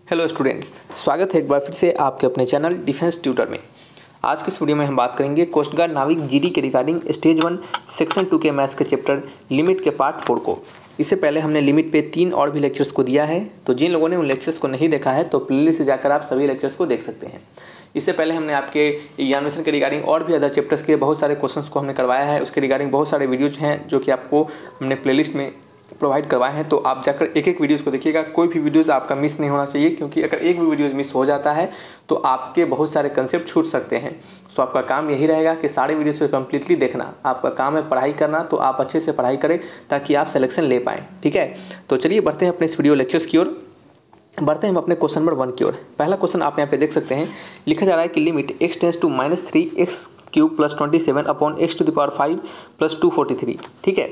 Hello students, स्वागत है एक बार फिर से आपके अपने चैनल डिफेंस ट्यूटर में। आज की इस वीडियो में हम बात करेंगे कोस्ट गार्ड नाविक जीडी के रिगार्डिंग स्टेज 1 सेक्शन 2 के मैथ्स के चैप्टर लिमिट के पार्ट 4 को। इससे पहले हमने लिमिट पे 3 और भी लेक्चर्स को दिया है, तो जिन लोगों ने उन लेक्चर्स को नहीं देखा है तो प्लेलिस्ट से जाकर आप सभी लेक्चर्स को देख सकते हैं। इससे पहले हमने आपके एग्जामिनेशन के रिगार्डिंग और भी अदर चैप्टर्स के बहुत सारे क्वेश्चंस को हमने करवाया है। उसके रिगार्डिंग बहुत सारे वीडियोज हैं जो कि आपको हमने प्लेलिस्ट में प्रोवाइड करवाए हैं, तो आप जाकर एक एक वीडियोस को देखिएगा। कोई भी वीडियोस आपका मिस नहीं होना चाहिए, क्योंकि अगर एक भी वीडियोस मिस हो जाता है तो आपके बहुत सारे कंसेप्ट छूट सकते हैं। तो आपका काम यही रहेगा कि सारे वीडियोस को कम्प्लीटली देखना। आपका काम है पढ़ाई करना, तो आप अच्छे से पढ़ाई करें ताकि आप सिलेक्शन ले पाएँ। ठीक है, तो चलिए बढ़ते हैं अपने इस वीडियो लेक्चर्स की ओर। बढ़ते हैं हम अपने क्वेश्चन नंबर 1 की ओर। पहला क्वेश्चन आप यहाँ पे देख सकते हैं, लिखा जा रहा है कि limit x tends to -3x³ + 27 upon x⁵ + 243। ठीक है,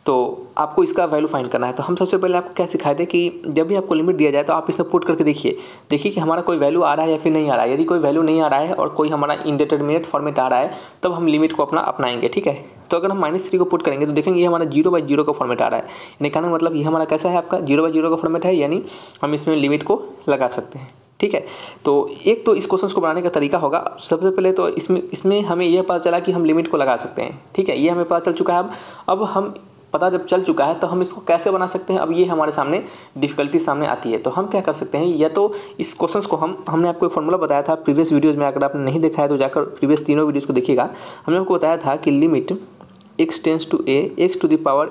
तो आपको इसका वैल्यू फाइंड करना है। तो हम सबसे पहले आपको क्या सिखाए थे कि जब भी आपको लिमिट दिया जाए तो आप इसमें पुट करके देखिए कि हमारा कोई वैल्यू आ रहा है या फिर नहीं आ रहा है। यदि कोई वैल्यू नहीं आ रहा है और कोई हमारा इंडिटरमिनेट फॉर्मेट आ रहा है, तब हम लिमिट को अपनाएंगे। ठीक है, तो अगर हम -3 को पुट करेंगे तो देखेंगे ये हमारा 0/0 का फॉर्मेट आ रहा है। यानी कहने का मतलब ये हमारा कैसा है, आपका 0/0 का फॉर्मेट है, यानी हम इसमें लिमिट को लगा सकते हैं। ठीक है, तो एक तो इस क्वेश्चन को बनाने का तरीका होगा। सबसे पहले तो इसमें हमें यह पता चला कि हम लिमिट को लगा सकते हैं। ठीक है, ये हमें पता चल चुका है। अब हम पता जब चल चुका है तो हम इसको कैसे बना सकते हैं। अब ये हमारे सामने डिफिकल्टी सामने आती है, तो हम क्या कर सकते हैं, या तो इस क्वेश्चंस को हमने आपको एक फॉर्मूला बताया था प्रीवियस वीडियोस में। अगर आपने नहीं देखा है तो जाकर प्रीवियस तीनों वीडियोस को देखिएगा। हमने आपको बताया था कि limit x tends to a x⁴n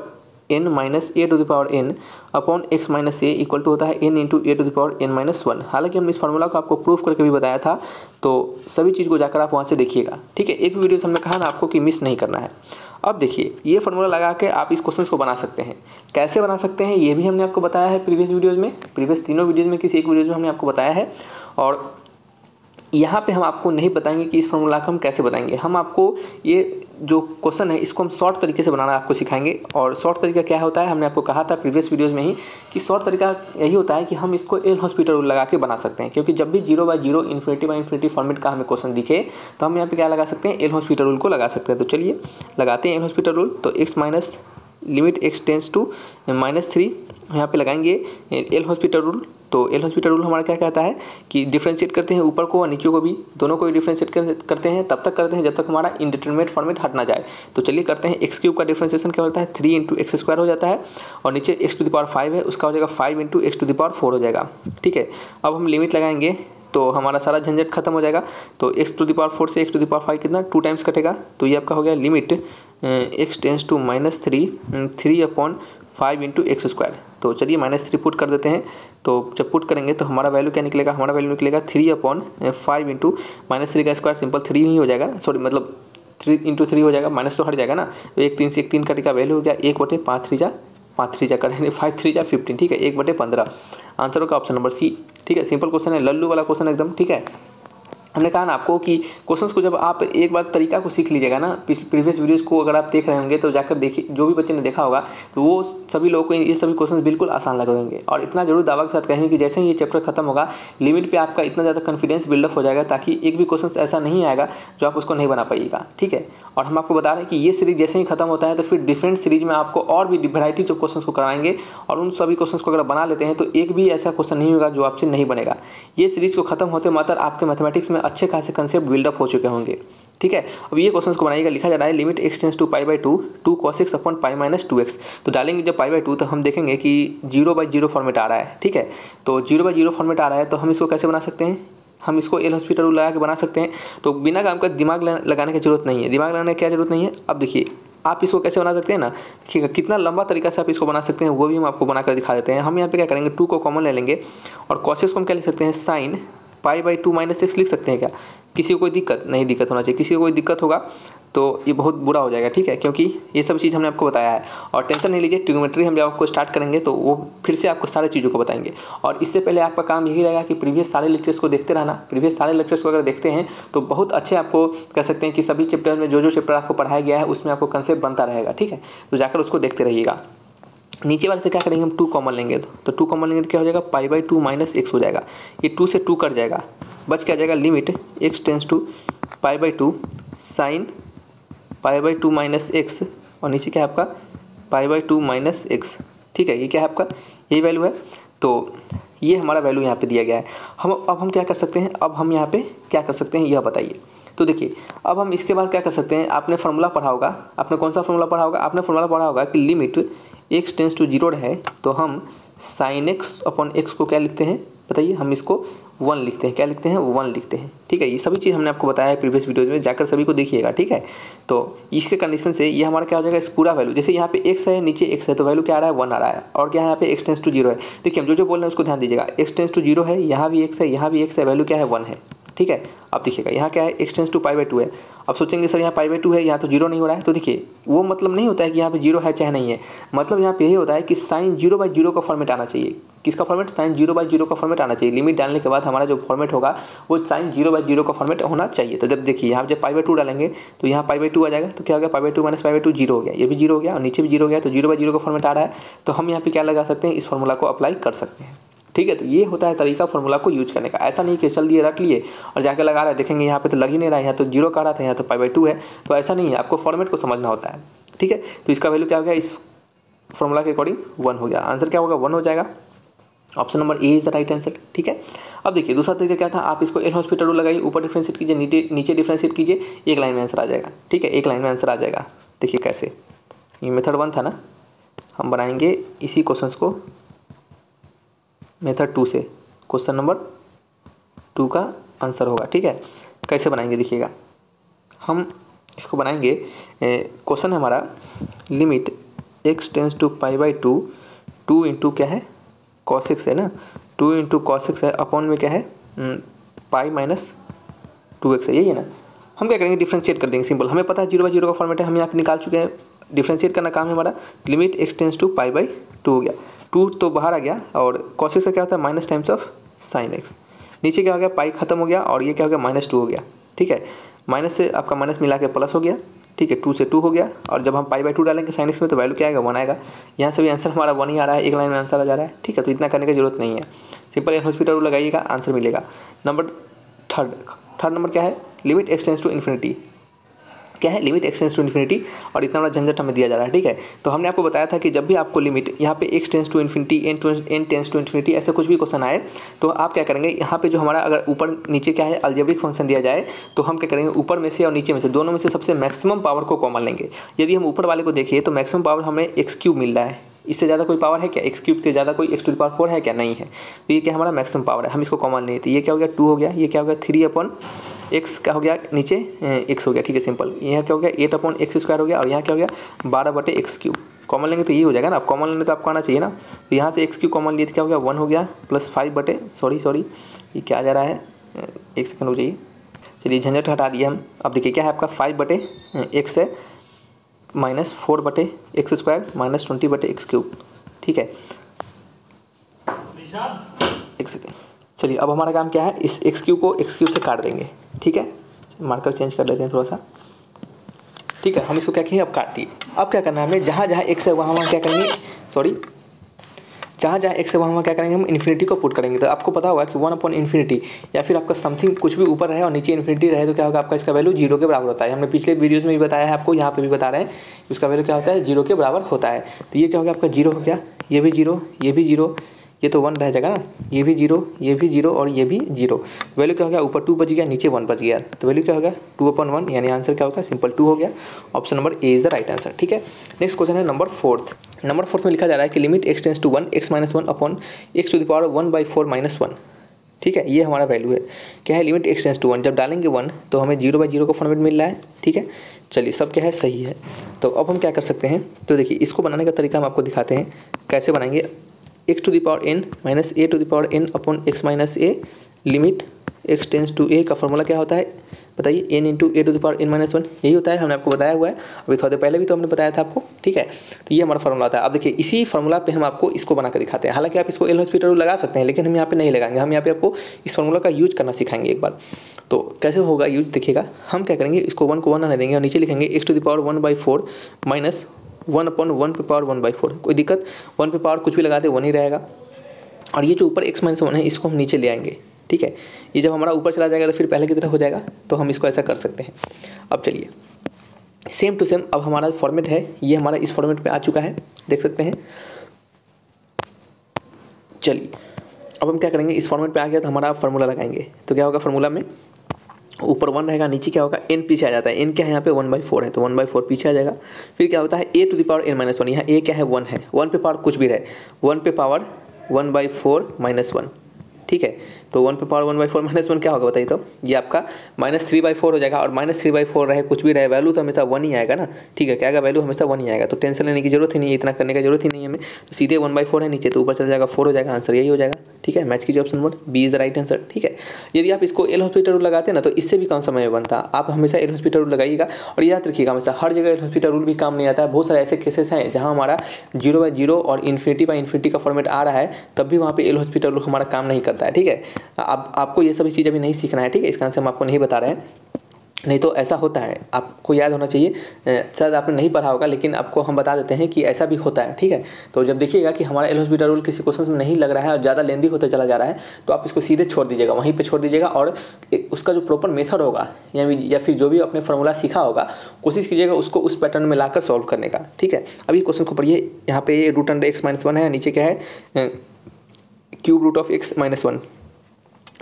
- a⁴n upon x - a equal to होता है n इंटू a⁴n - 1। हालांकि हमने इस फार्मूला को आपको प्रूफ करके भी बताया था, तो सभी चीज़ को जाकर आप वहाँ से देखिएगा। ठीक है, एक वीडियो हमने कहा ना आपको कि मिस नहीं करना है। अब देखिए, ये फार्मूला लगा के आप इस क्वेश्चन को बना सकते हैं। कैसे बना सकते हैं ये भी हमने आपको बताया है प्रीवियस वीडियोज़ में। प्रीवियस तीनों वीडियोज़ में किसी एक वीडियोज़ में हमने आपको बताया है, और यहाँ पे हम आपको नहीं बताएंगे कि इस फार्मूला को हम कैसे बताएंगे। हम आपको ये जो क्वेश्चन है इसको हम शॉर्ट तरीके से बनाना आपको सिखाएंगे। और शॉर्ट तरीका क्या होता है, हमने आपको कहा था प्रीवियस वीडियोज़ में ही कि शॉर्ट तरीका यही होता है कि हम इसको एल हॉस्पिटल रूल लगा के बना सकते हैं। क्योंकि जब भी 0/0 ∞/∞ फॉर्मेट का हमें क्वेश्चन दिखे तो हम यहाँ पे क्या लगा सकते हैं, एल हॉस्पिटल रूल को लगा सकते हैं। तो चलिए लगाते हैं एल हॉस्पिटल रूल। तो लिमिट x टेंस टू -3 यहाँ पे लगाएंगे एल हॉस्पिटल रूल। तो एल हॉस्पिटल रूल हमारा क्या कहता है कि डिफ्रेंशिएट करते हैं ऊपर को और नीचे को भी, दोनों को भी डिफ्रेंशिएट करते हैं। तब तक करते हैं जब तक हमारा इंडिटरमिनेट फॉर्मेट हट ना जाए। तो चलिए करते हैं। x³ का डिफ्रेंशिएशन क्या होता है, 3 × x² हो जाता है, और नीचे x⁵ है उसका हो जाएगा 5 × x⁴ हो जाएगा। ठीक है, अब हम लिमिट लगाएंगे तो हमारा सारा झंझट खत्म हो जाएगा। तो x⁴ से x⁵ कितना 2 टाइम्स कटेगा। तो ये आपका हो गया limit x tends to -3 upon 5 × x²। तो चलिए -3 पुट कर देते हैं। तो जब पुट करेंगे तो हमारा वैल्यू क्या निकलेगा, हमारा वैल्यू निकलेगा 3/5 × -3 का स्क्वायर सिंपल 3 ही हो जाएगा। सॉरी, मतलब 3 × 3 हो जाएगा, माइनस तो हट जाएगा ना। तो 1 3 से 1 3 का वैल्यू हो गया 1/5 3 जा करेंगे 5 3 15। ठीक है, 1/15। आंसर होगा ऑप्शन नंबर सी। ठीक है, सिंपल क्वेश्चन है, लल्लू वाला क्वेश्चन एकदम। ठीक है, हमने कहा ना आपको कि क्वेश्चंस को जब आप एक बार तरीका को सीख लीजिएगा ना, प्रीवियस वीडियोस को अगर आप देख रहे होंगे तो जाकर देखिए, जो भी बच्चे ने देखा होगा तो वो सभी लोगों को ये सभी क्वेश्चंस बिल्कुल आसान लग रहेंगे। और इतना जरूर दावा के साथ कहेंगे कि जैसे ही ये चैप्टर खत्म होगा लिमिट पे आपका इतना ज़्यादा कॉन्फिडेंस बिल्डअप हो जाएगा ताकि एक भी क्वेश्चन ऐसा नहीं आएगा जो आप उसको नहीं बना पाइएगा। ठीक है, और हम आपको बता रहे हैं कि ये सीरीज जैसे ही खत्म होता है तो फिर डिफरेंट सीरीज में आपको और भी वैरायटी जो क्वेश्चन को कराएंगे, और उन सभी क्वेश्चन को अगर बना लेते हैं तो एक भी ऐसा क्वेश्चन नहीं होगा जो आपसे नहीं बनेगा। ये सीरीज को खत्म होते मात्र आपके मैथमेटिक्स में अच्छे खासे कंसेप्ट बिल्डअप हो चुके होंगे। ठीक है, अब ये क्वेश्चन को बनाइएगा। लिखा जा रहा है limit x tends to π/2 2 cos x upon π - 2x। तो डालेंगे जब π/2 तो हम देखेंगे कि 0/0 फॉर्मेट आ रहा है। ठीक है, तो 0/0 फॉर्मेट आ रहा है तो हम इसको कैसे बना सकते हैं, हम इसको एल हॉस्पिटल रूल लगा के बना सकते हैं। तो बिना काम का दिमाग लगाने की जरूरत नहीं है। दिमाग लगाने की क्या जरूरत नहीं है। अब देखिए आप इसको कैसे बना सकते हैं ना, देखिएगा कितना लंबा तरीका से आप इसको बना सकते हैं, वो भी हम आपको बनाकर दिखा देते हैं। हम यहाँ पे क्या करेंगे, 2 को कॉमन ले लेंगे और cos x को हम क्या लिख सकते हैं, sin π/2 - x लिख सकते हैं। क्या किसी को कोई दिक्कत नहीं, दिक्कत होना चाहिए। किसी को कोई दिक्कत होगा तो ये बहुत बुरा हो जाएगा। ठीक है, क्योंकि ये सब चीज़ हमने आपको बताया है। और टेंशन नहीं लीजिए, ट्रिग्नोमेट्री हम जब आपको स्टार्ट करेंगे तो वो फिर से आपको सारी चीज़ों को बताएंगे। और इससे पहले आपका काम यही रहेगा कि प्रीवियस सारे लेक्चर्स को देखते रहना। प्रीवियस सारे लेक्चर्स को अगर देखते हैं तो बहुत अच्छे आपको कह सकते हैं कि सभी चैप्टर में जो चैप्टर आपको पढ़ाया गया है उसमें आपको कंसेप्ट बनता रहेगा। ठीक है, तो जाकर उसको देखते रहिएगा। नीचे वाले से क्या करेंगे, हम 2 कॉमन लेंगे। तो 2 कॉमन लेंगे तो क्या हो जाएगा, π/2 - x हो जाएगा। ये 2 से 2 कट जाएगा, बच क्या जाएगा, limit x tends to π/2 sin π/2 - x, और नीचे क्या है आपका π/2 - x। ठीक है, ये क्या है आपका, यही वैल्यू है। तो ये हमारा वैल्यू यहाँ पे दिया गया है। अब हम क्या कर सकते हैं, अब हम यहाँ पे क्या कर सकते हैं यह बताइए। तो देखिए अब हम इसके बाद क्या कर सकते हैं, आपने फार्मूला पढ़ा होगा, आपने कौन सा फार्मूला पढ़ा होगा, आपने फार्मूला पढ़ा होगा कि लिमिट x टेंस टू 0 है तो हम sin x अपॉन x को क्या लिखते हैं बताइए, हम इसको 1 लिखते हैं। क्या लिखते हैं, 1 लिखते हैं। ठीक है, ये सभी चीज़ हमने आपको बताया है प्रीवियस वीडियोज़ में, जाकर सभी को देखिएगा। ठीक है, तो इसके कंडीशन से ये हमारा क्या हो जाएगा, इस पूरा वैल्यू, जैसे यहाँ पे x है नीचे x है तो वैल्यू क्या आ रहा है 1 आ रहा है, और क्या है यहाँ पे x टेंस टू 0 है। देखिए हम जो बोल रहे हैं उसको ध्यान दीजिएगा, x टेंस टू 0 है, यहाँ भी x है, यहाँ भी x है, वैल्यू क्या है 1 है। ठीक है, अब देखिएगा यहाँ क्या है, x टेंस टू π/2 है। अब सोचेंगे सर यहाँ π/2 है, यहाँ तो 0 नहीं हो रहा है, तो देखिए वो मतलब नहीं होता है कि यहाँ पे 0 है चाहे नहीं है, मतलब यहाँ पे यही होता है कि sin 0/0 का फॉर्मेट आना चाहिए। किसका फॉर्मेट, sin 0/0 का फॉर्मेट आना चाहिए। लिमिट डालने के बाद हमारा जो फॉर्मेट होगा वो sin 0/0 का फॉर्मेट होना चाहिए। तो जब देखिए यहाँ जब π/2 डालेंगे तो यहाँ π/2 आ जाएगा, तो क्या हो गया π/2 माइनस π/2 0 हो गया, ये भी 0 हो गया और नीचे भी 0 हो गया, तो 0/0 का फॉर्मेट आ रहा है। तो हम यहाँ पे क्या लगा सकते हैं, इस फॉर्मूला को अप्लाई कर सकते हैं। ठीक है, तो ये होता है तरीका फार्मूला को यूज करने का। ऐसा नहीं कि चल दिए रट लिए और जाके लगा रहे हैं, देखेंगे यहाँ पे तो लग ही नहीं रहा है, यहाँ तो 0 का रहा था, यहाँ तो π/2 है, तो ऐसा नहीं है, आपको फॉर्मेट को समझना होता है। ठीक है, तो इसका वैल्यू क्या हो गया, इस फॉर्मूला के अकॉर्डिंग 1 हो गया, आंसर क्या होगा 1 हो जाएगा। Option number A is the right answer. ठीक है, अब देखिए दूसरा तरीका क्या था, आप इसको एल हॉस्पिटल रूल लगाइए, ऊपर डिफ्रेंशिएट कीजिए, नीचे डिफ्रेंशिएट कीजिए, एक लाइन में आंसर आ जाएगा। ठीक है, एक लाइन में आंसर आ जाएगा। देखिए कैसे, ये मेथड 1 था ना, हम बनाएंगे इसी क्वेश्चन को मेथड 2 से, क्वेश्चन नंबर 2 का आंसर होगा। ठीक है, कैसे बनाएंगे देखिएगा, हम इसको बनाएंगे, क्वेश्चन है हमारा limit x tends to π/2, 2 into क्या है cos x है ना, 2 इंटू cos x है, अपॉन में क्या है पाई माइनस 2x है, यही है ना। हम क्या करेंगे, डिफ्रेंशिएट कर देंगे, सिंपल, हमें पता है 0/0 का फॉर्मेट है, हम यहाँ पे निकाल चुके हैं। डिफ्रेंशिएट करना काम है हमारा, लिमिट x टेंस टू π/2 हो गया, 2 तो बाहर आ गया, और cos x का क्या होता है minus times of sin x, नीचे क्या हो गया पाई खत्म हो गया, और ये क्या हो गया -2 हो गया। ठीक है, माइनस से आपका माइनस मिला के प्लस हो गया। ठीक है, 2 से 2 हो गया, और जब हम π/2 डालेंगे sin x में तो वैल्यू क्या आएगा 1 आएगा। यहाँ से भी आंसर हमारा 1 ही आ रहा है, एक लाइन में आंसर आ जा रहा है। ठीक है, तो इतना करने की जरूरत नहीं है, सिंपल एल हॉस्पिटल रूल लगाइएगा, आंसर मिलेगा। नंबर थर्ड नंबर क्या है, limit x tends to infinity, क्या है limit x tends to infinity, और इतना बड़ा झंझट हमें दिया जा रहा है। ठीक है, तो हमने आपको बताया था कि जब भी आपको लिमिट यहाँ पे x tends to infinity, n tends to infinity, ऐसे कुछ भी क्वेश्चन आए तो आप क्या करेंगे, यहाँ पे जो हमारा अगर ऊपर नीचे क्या है अलजेब्रिक फंक्शन दिया जाए तो हम क्या करेंगे, ऊपर में से और नीचे में से दोनों में से सबसे मैक्सिमम पावर को कॉमन लेंगे। यदि हम ऊपर वाले को देखिए तो मैक्सिमम पावर हमें x³ मिल रहा है, इससे ज़्यादा कोई पावर है क्या, x³ के ज़्यादा कोई x⁴ है क्या, नहीं है, तो ये क्या हमारा मैक्सिमम पावर है, हम इसको कॉमन नहीं थे। ये क्या हो गया 2 हो गया, ये क्या हो गया 3/x क्या हो गया नीचे x हो गया। ठीक है, सिंपल, यहाँ क्या हो गया 8/x² हो गया, और यहाँ क्या हो गया 12/x³ कॉमन लेंगे तो ये हो जाएगा ना। आप कॉमन लेंगे तो आपको आना चाहिए ना, तो यहाँ से x³ कॉमन लिए तो क्या हो गया 1 हो गया, प्लस 5 सॉरी ये क्या जा रहा है, एक सेकंड हो जाइए, चलिए झंझट हटा दिए हम। अब देखिए क्या है आपका 5/x है, माइनस 4/x² माइनस 20/x³। ठीक है, एक सेकेंड, चलिए अब हमारा काम क्या है, इस x³ को x³ से काट देंगे। ठीक है, मार्कर चेंज कर लेते हैं थोड़ा सा। ठीक है, हम इसको क्या कहेंगे, अब काट दिए। अब क्या करना है हमें, जहाँ जहाँ x है वहाँ वहाँ क्या करेंगे, जहाँ जहाँ x है वहाँ क्या करेंगे, हम इन्फिनिटी को पुट करेंगे। तो आपको पता होगा कि 1/∞, या फिर आपका समथिंग कुछ भी ऊपर रहे और नीचे इन्फिनिटी रहे तो क्या होगा, आपका इसका वैल्यू 0 के बराबर होता है। हमने पिछले वीडियोस में भी बताया है आपको, यहाँ पे भी बता रहे हैं, इसका वैल्यू क्या होता है 0 के बराबर होता है। तो ये क्या हो गया आपका 0 हो गया, ये भी 0, ये भी 0, ये तो 1 रह जाएगा ना, ये भी 0, ये भी 0 और ये भी 0। वैल्यू क्या हो गया, ऊपर 2 बच गया, नीचे 1 बच गया, तो वैल्यू क्या होगा 2/1, यानी आंसर क्या होगा सिंपल 2 हो गया। Option number A is the right answer. ठीक है, नेक्स्ट क्वेश्चन है नंबर 4। नंबर 4 में लिखा जा रहा है कि limit x tends to 1 x - 1 upon x⁴ - 1। ठीक है, ये हमारा वैल्यू है, क्या है लिमिट x टेंस टू 1, जब डालेंगे 1 तो हमें 0/0 का फॉर्मेट मिल रहा है। ठीक है, चलिए सब क्या है सही है। तो अब हम क्या कर सकते हैं, तो देखिए इसको बनाने का तरीका हम आपको दिखाते हैं कैसे बनाएंगे। x⁴n minus a⁴n upon x - a, limit x tends to a का फॉर्मूला क्या होता है बताइए, n इंटू a⁴n - 1, यही होता है, हमने आपको बताया हुआ है, अभी थोड़ी देर पहले भी तो हमने बताया था आपको। ठीक है, तो ये हमारा फॉर्मूला आता है। अब देखिए इसी फॉर्मूला पे हम आपको इसको बना कर दिखाते हैं। हालांकि आप इसको एल हॉस्पिटल लगा सकते हैं, लेकिन हम यहाँ पे नहीं लगाएंगे, हम यहाँ पे आपको इस फॉर्मूला का यूज करना सिखाएंगे एक बार। तो कैसे होगा यूज देखिएगा, हम क्या करेंगे, इसको 1 को 1 आने देंगे और नीचे लिखेंगे x⁴ माइनस 1/1/1/4। कोई दिक्कत, 1 पे पावर कुछ भी लगा दे 1 ही रहेगा, और ये जो ऊपर x - 1 है इसको हम नीचे ले आएंगे। ठीक है, ये जब हमारा ऊपर चला जाएगा तो फिर पहले की तरह हो जाएगा, तो हम इसको ऐसा कर सकते हैं। अब चलिए सेम टू सेम, अब हमारा फॉर्मेट है ये हमारा इस फॉर्मेट पे आ चुका है, देख सकते हैं। चलिए अब हम क्या करेंगे, इस फॉर्मेट पे आ गया तो हमारा फार्मूला लगाएंगे। तो क्या होगा फार्मूला में, ऊपर 1 रहेगा, नीचे क्या होगा n पीछे आ जाता है। n क्या है यहाँ पे 1/4 है, तो 1/4 पीछे आ जाएगा। फिर क्या होता है a to the power n - 1, यहाँ a क्या है 1 है, 1 पे पावर कुछ भी रहे, 1 पे पावर 1/4 - 1, ठीक है। तो 1 पे पावर 1/4 - 1 क्या होगा बताइए, तो ये आपका -3/4 हो जाएगा। और -3/4 रहे कुछ भी रहे, वैल्यू तो हमेशा 1 ही आएगा ना, ठीक है। क्या आएगा, वैल्यू हमेशा 1 ही आएगा, तो टेंशन लेने की जरूरत ही नहीं है, इतना करने का जरूरत ही नहीं है हमें। तो सीधे 1/4 है, नीचे तो ऊपर चल जाएगा 4 हो जाएगा, आंसर यही हो जाएगा, ठीक है। मैच कीजिए, option number B is the right answer, ठीक है। यदि आप इसको एल हॉस्पिटल रूल लगाते हैं ना, तो इससे भी कम समय में बनता। आप हमेशा एल हॉस्पिटल रूल लगाइएगा, और याद रखिएगा हमेशा हर जगह एल हॉस्पिटल रूल भी काम नहीं आता है। बहुत सारे ऐसे केसेस हैं जहाँ हमारा 0/0 और ∞/∞ का फॉर्मेट आ रहा है, तब भी वहाँ पे एल हॉस्पिटल रूल हमारा काम नहीं करता है, ठीक है। आपको ये सभी चीज़ अभी नहीं सीखना है, ठीक है। इसका आंसर हम आपको नहीं बता रहे हैं, नहीं तो ऐसा होता है, आपको याद होना चाहिए। शायद आपने नहीं पढ़ा होगा, लेकिन आपको हम बता देते हैं कि ऐसा भी होता है, ठीक है। तो जब देखिएगा कि हमारा एल हॉस्पिटल रूल किसी क्वेश्चन में नहीं लग रहा है और ज़्यादा लेंदी होता चला जा रहा है, तो आप इसको सीधे छोड़ दीजिएगा, वहीं पे छोड़ दीजिएगा, और उसका जो प्रॉपर मेथड होगा या फिर जो भी आपने फार्मूला सीखा होगा, कोशिश कीजिएगा उसको उस पैटर्न में लाकर सॉल्व करने का, ठीक है। अभी क्वेश्चन को पढ़िए, यहाँ पे √x - 1 है, नीचे क्या है √x - 1।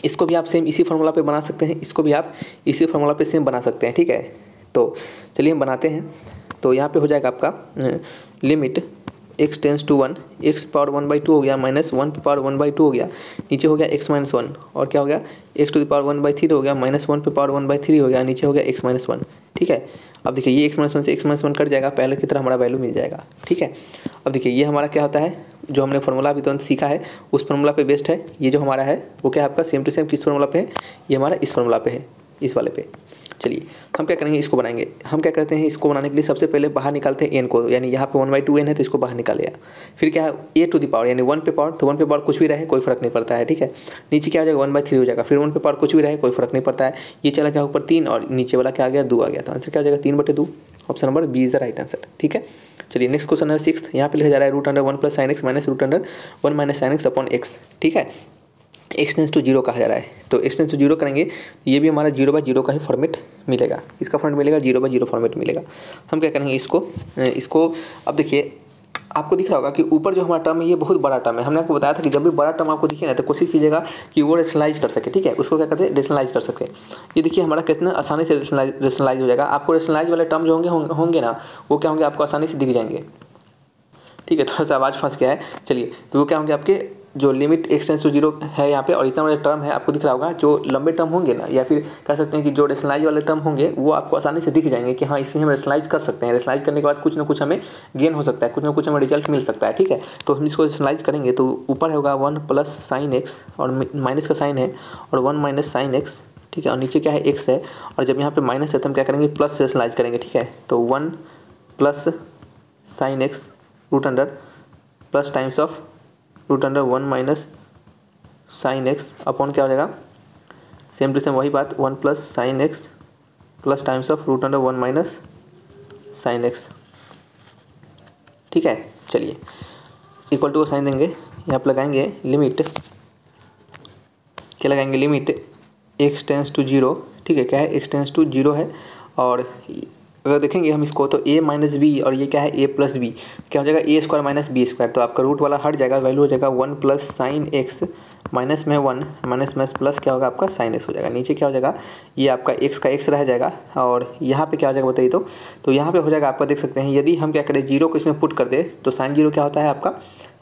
इसको भी आप सेम इसी फार्मूला पे बना सकते हैं, इसको भी आप इसी फार्मूला पे सेम बना सकते हैं, ठीक है। तो चलिए हम बनाते हैं। तो यहाँ पे हो जाएगा आपका limit x tends to 1, x power 1/2 हो गया, -1 पे पावर 1/2 हो गया, नीचे हो गया x - 1, और क्या हो गया x टू द पावर 1/3 हो गया, -1 पे पावर 1/3 हो गया, नीचे हो गया x - 1, ठीक है। अब देखिए ये x - 1 से x - 1 कट जाएगा, पहले की तरह हमारा वैल्यू मिल जाएगा, ठीक है। अब देखिए ये हमारा क्या होता है, जो हमने फार्मूला अभी तुरंत सीखा है उस फार्मूला पे बेस्ड है। ये जो हमारा है वो क्या है आपका सेम टू सेम किस फार्मूला पे है, ये हमारा इस फार्मूला पे है, इस वाले पे। चलिए हम क्या करेंगे, इसको बनाएंगे। हम क्या करते हैं, इसको बनाने के लिए सबसे पहले बाहर निकालते हैं n को, यानी यहाँ पे 1/2 n है तो इसको बाहर निकाल लिया। फिर क्या है a टू द पावर, यानी 1 पे पावर, तो 1 पे पावर कुछ भी रहे कोई फर्क नहीं पड़ता है, ठीक है। नीचे क्या हो जाएगा 1/3 हो जाएगा, फिर 1 पे पावर कुछ भी रहे कोई फर्क नहीं पड़ता है। ये चला गया ऊपर 3 और नीचे वाला क्या आ गया 2 आ गया, तो आंसर क्या हो जाएगा 3/2। Option number B is the right answer, ठीक है। चलिए नेक्स्ट क्वेश्चन है 6th। यहाँ पे लिखा जा रहा है √1 + sin x - √1 - sin x upon x, ठीक है। x टेंस टू 0 कहा जा रहा है, तो x टेंस टू 0 करेंगे, ये भी हमारा 0/0 का ही फॉर्मेट मिलेगा, इसका फॉर्मेट मिलेगा 0/0 फॉर्मेट मिलेगा। हम क्या करेंगे, इसको अब देखिए आपको दिख रहा होगा कि ऊपर जो हमारा टर्म है ये बहुत बड़ा टर्म है। हमने आपको बताया था कि जब भी बड़ा टर्म आपको दिखे ना तो कोशिश कीजिएगा कि वो रेशनलाइज कर सके, ठीक है। उसको क्या करते हैं, रेशनलाइज कर सके। ये देखिए हमारा कितना आसानी से रेशनलाइज हो जाएगा। आपको रेशनलाइज वाले टर्म जो होंगे ना, वो क्या होंगे, आपको आसानी से दिख जाएंगे, ठीक है। थोड़ा सा आवाज़ फंस गया है, चलिए। तो वो क्या होंगे, आपके जो लिमिट x टेंस टू 0 है यहाँ पे, और इतना बड़ा टर्म है आपको दिख रहा होगा। जो लंबे टर्म होंगे ना, या फिर कह सकते हैं कि जो रेशनलाइज वाले टर्म होंगे, वो आपको आसानी से दिख जाएंगे कि हाँ इससे हम रेशनलाइज कर सकते हैं। रेशनलाइज करने के बाद कुछ ना कुछ हमें गेन हो सकता है, कुछ ना कुछ हमें रिजल्ट मिल सकता है, ठीक है। तो हम इसको रेशनलाइज करेंगे तो ऊपर होगा 1 + sin x, और माइनस का साइन है, और 1 - sin x, ठीक है। और नीचे क्या है x है, और जब यहाँ पे माइनस है तो हम क्या करेंगे, प्लस रेशनलाइज करेंगे, ठीक है। तो 1 + sin x √ plus times of √1 - sin x upon क्या हो जाएगा, सेम टू सेम वही बात, 1 + sin x plus times of √1 - sin x, ठीक है। चलिए इक्वल टू को साइन देंगे, यहाँ पर लगाएंगे लिमिट, क्या लगाएंगे, लिमिट x टेंस टू 0, ठीक है। क्या है, x टेंस टू 0 है, और अगर देखेंगे हम इसको तो a - b, और ये क्या है a + b, क्या हो जाएगा a² - b²। तो आपका रूट वाला हट जाएगा, वैल्यू हो जाएगा 1 + sin x, माइनस में 1 माइनस में प्लस क्या होगा आपका sin x हो जाएगा। नीचे क्या हो जाएगा, ये आपका x का x रह जाएगा, और यहाँ पे क्या हो जाएगा बताइए, तो यहाँ पे हो जाएगा आपका, देख सकते हैं यदि हम क्या करें 0 को इसमें पुट कर दे तो sin 0 क्या होता है आपका,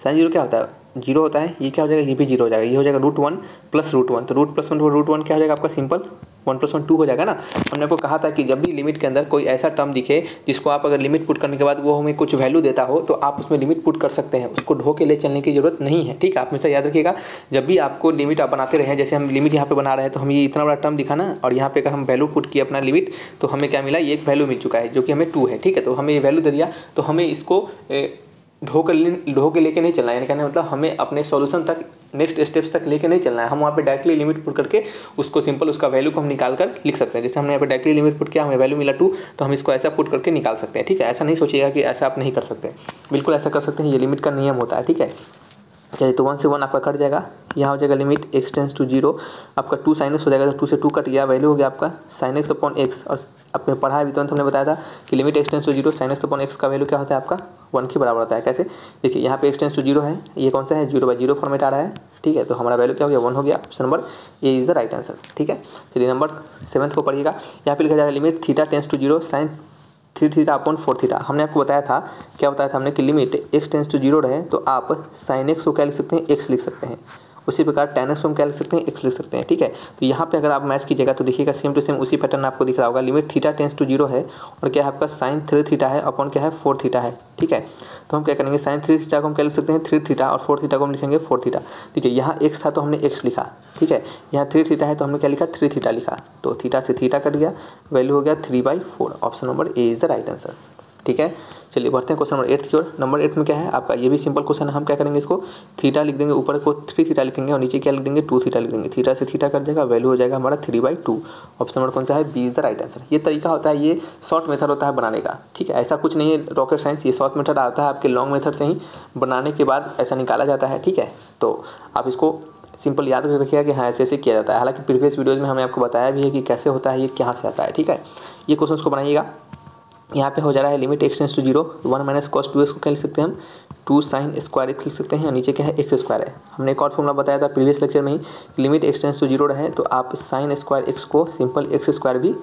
sin 0 क्या होता है 0 होता है। ये क्या हो जाएगा, ये भी 0 हो जाएगा, ये हो जाएगा √1 + √1, तो √1 क्या हो जाएगा आपका, सिंपल 1 + 1 2 हो जाएगा ना। हमने आपको कहा था कि जब भी लिमिट के अंदर कोई ऐसा टर्म दिखे जिसको आप अगर लिमिट पुट करने के बाद वो हमें कुछ वैल्यू देता हो, तो आप उसमें लिमिट पुट कर सकते हैं, उसको ढो के ले चलने की जरूरत नहीं है, ठीक है। आप हमेशा याद रखिएगा, जब भी आपको लिमिट आप बनाते रहे, जैसे हम लिमिट यहाँ पे बना रहे हैं, तो हम ये इतना बड़ा टर्म दिखा ना, और यहाँ पे अगर हम वैल्यू पुट किए अपना लिमिट, तो हमें क्या मिला, ये एक वैल्यू मिल चुका है जो कि हमें 2 है, ठीक है। तो हमें ये वैल्यू दे दिया, तो हमें इसको ढो के लेके नहीं चलना है, यानी कहने मतलब हमें अपने सॉल्यूशन तक, नेक्स्ट स्टेप्स तक लेके नहीं चलना है। हम वहाँ पे डायरेक्टली लिमिट पुट करके उसको सिंपल उसका वैल्यू को हम निकाल कर लिख सकते हैं। जैसे हमने यहाँ पे डायरेक्टली लिमिट पुट किया, हमें वैल्यू मिला 2, तो हम इसको ऐसा पुट करके निकाल सकते हैं, ठीक है। ऐसा नहीं सोचिएगा कि ऐसा आप नहीं कर सकते, बिल्कुल ऐसा कर सकते हैं, ये लिमिट का नियम होता है, ठीक है। चलिए तो 1 से 1 आपका कट जाएगा, यहाँ हो जाएगा लिमिट x टेंस टू 0 आपका 2 sin x हो जाएगा, तो 2 से 2 कट गया, वैल्यू हो गया आपका sin x अपॉन x। और आपने पढ़ा है अभी तुरंत हमने बताया था कि limit x tends to 0 sin x upon x का वैल्यू क्या होता है आपका 1 के बराबर होता है। कैसे, देखिए यहाँ पे x टेंस टू 0 है, ये कौन सा है 0/0 फॉर्मेट आ रहा है, ठीक है, तो हमारा वैल्यू क्या हो गया 1 हो गया। Option number A is the right answer, ठीक है। चलिए नंबर 7 को पढ़िएगा, यहाँ पे लिखा जाएगा limit theta tends to 0 sin 3 theta upon 4 theta. हमने आपको बताया था, क्या बताया था हमने कि लिमिट x टेंस टू 0 रहे तो आप sin x को क्या लिख सकते हैं x लिख सकते हैं, उसी प्रकार tan x को हम क्या लिख सकते हैं x लिख सकते हैं, ठीक है। तो यहाँ पे अगर आप मैच कीजिएगा तो देखिएगा सेम टू सेम उसी पैटर्न आपको दिख रहा होगा, लिमिट थीटा टेंस टू 0 है और क्या है आपका sin 3 थीटा है अपॉन क्या है 4 थीटा है, ठीक है। तो हम क्या करेंगे sin 3 थीटा को हम क्या लिख सकते हैं 3 थीटा और 4 थीटा को हम लिखेंगे 4 थीटा। देखिए यहाँ x था तो हमने x लिखा, ठीक है, यहाँ 3 थीटा है तो हमने क्या लिखा 3 थीटा लिखा, तो थीटा से थीटा कट गया, वैल्यू हो गया 3/4। Option number A is the right answer, ठीक है। चलिए बढ़ते हैं क्वेश्चन नंबर 8 की ओर। नंबर 8 में क्या है आपका, ये भी सिंपल क्वेश्चन है। हम क्या करेंगे, इसको थीटा लिख देंगे, ऊपर को 3 थीटा लिखेंगे और नीचे क्या लिख देंगे 2 थीटा लिख देंगे, थीटा से थीटा कट जाएगा, वैल्यू हो जाएगा हमारा 3/2। ऑप्शन नंबर कौन सा है, B is the right answer. ये तरीका होता है, ये शॉर्ट मेथड होता है बनाने का, ठीक है, ऐसा कुछ नहीं है रॉकेट साइंस, ये शॉर्ट मेथड आता है आपके लॉन्ग मेथड से ही बनाने के बाद ऐसा निकाला जाता है, ठीक है। तो आप इसको सिंपल याद रखिएगा कि हाँ ऐसे ऐसे किया जाता है। हालांकि प्रीवियस वीडियोज़ में हमने आपको बताया भी है कि कैसे होता है, ये कहाँ से आता है, ठीक है। ये क्वेश्चन को बनाइएगा, यहाँ पे हो जा रहा है limit x tends to 0 1 minus cos 2x को क्या लिख सकते हैं हम 2 sin स्क्वायर x लिख सकते हैं, और नीचे क्या है x स्क्वायर है। हमने एक और फॉर्मूला बताया था प्रीवियस लेक्चर में ही, लिमिट x टेंस टू 0 रहे तो आप sin स्क्वायर x को सिंपल x स्क्वायर भी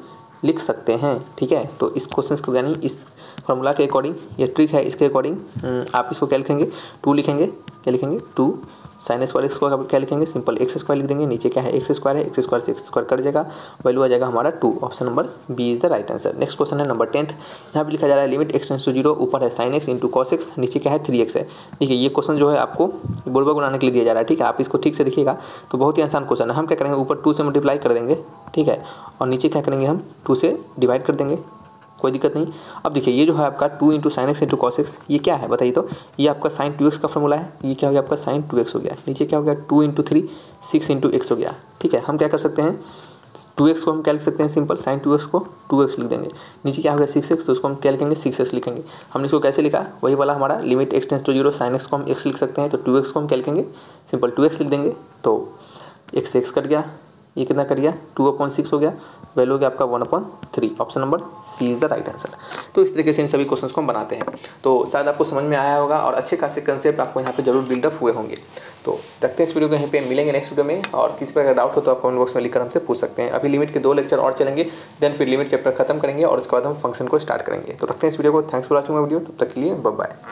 लिख सकते हैं, ठीक है। तो इस क्वेश्चन को यानी इस फॉर्मूला के अकॉर्डिंग ये ट्रिक है, इसके अकॉर्डिंग आप इसको क्या लिखेंगे 2 लिखेंगे, क्या लिखेंगे 2 sin स्क्वायर एक्स को क्या लिखेंगे सिंपल x स्क्वायर लिख देंगे, नीचे क्या है x स्क्वायर है, x स्क्वायर से x स्क्वायर कट जाएगा, वैल्यू आ जाएगा हमारा 2। Option number B is the right answer. Next question है नंबर 10th, यहाँ पे लिखा जा रहा है लिमिट x टेंस टू 0 ऊपर है sin x into cos x, नीचे क्या है 3x है। देखिए ये क्वेश्चन जो है आपको बुर्बक बनाने के लिए दिया जा रहा है, ठीक है, आप इसको ठीक से देखिएगा तो बहुत ही आसान क्वेश्चन है। हम क्या करेंगे ऊपर 2 से मल्टीप्लाई कर देंगे, ठीक है, और नीचे क्या करेंगे हम 2 से डिवाइड कर देंगे, कोई दिक्कत नहीं। अब देखिए ये जो है आपका 2 into sine x into cos x, ये क्या है बताइए, तो ये आपका sin 2x का फॉर्मूला है, ये क्या हो गया आपका sin 2x हो गया, नीचे क्या हो गया 2 इंटू 3 6 इंटू एक्स हो गया, ठीक है। हम क्या कर सकते हैं 2x को हम क्या लिख सकते हैं सिंपल sin 2x को 2x लिख देंगे, नीचे क्या हो गया 6x, तो उसको हम क्या लिखेंगे 6x लिखेंगे। हमने इसको कैसे लिखा, वही वाला हमारा limit x tends to 0 sin x को हम x लिख सकते हैं, तो 2x को हम क्या लिखेंगे सिंपल 2x लिख देंगे, तो x से x कट गया, ये कितना कट गया 2/6 हो गया, वैल्यू हो गया आपका 1/3। Option number C is the right answer. तो इस तरीके से इन सभी क्वेश्चंस को हम बनाते हैं, तो शायद आपको समझ में आया होगा और अच्छे खासे कंसेप्ट आपको यहाँ पे जरूर बिल्डअप हुए होंगे। तो रखते हैं इस वीडियो को यहीं पे, मिलेंगे नेक्स्ट वीडियो में, और किसी पर अगर डाउट हो तो आप कमेंट बॉक्स में लिखकर हमसे पूछ सकते हैं। अभी लिमिट के 2 लेक्चर और चलेंगे, देन फिर लिमिट चैप्टर खत्म करेंगे और उसके बाद हम फंक्शन को स्टार्ट करेंगे। तो रखते हैं इस वीडियो को, thanks for watching my video, तब तक के लिए बाय बाय।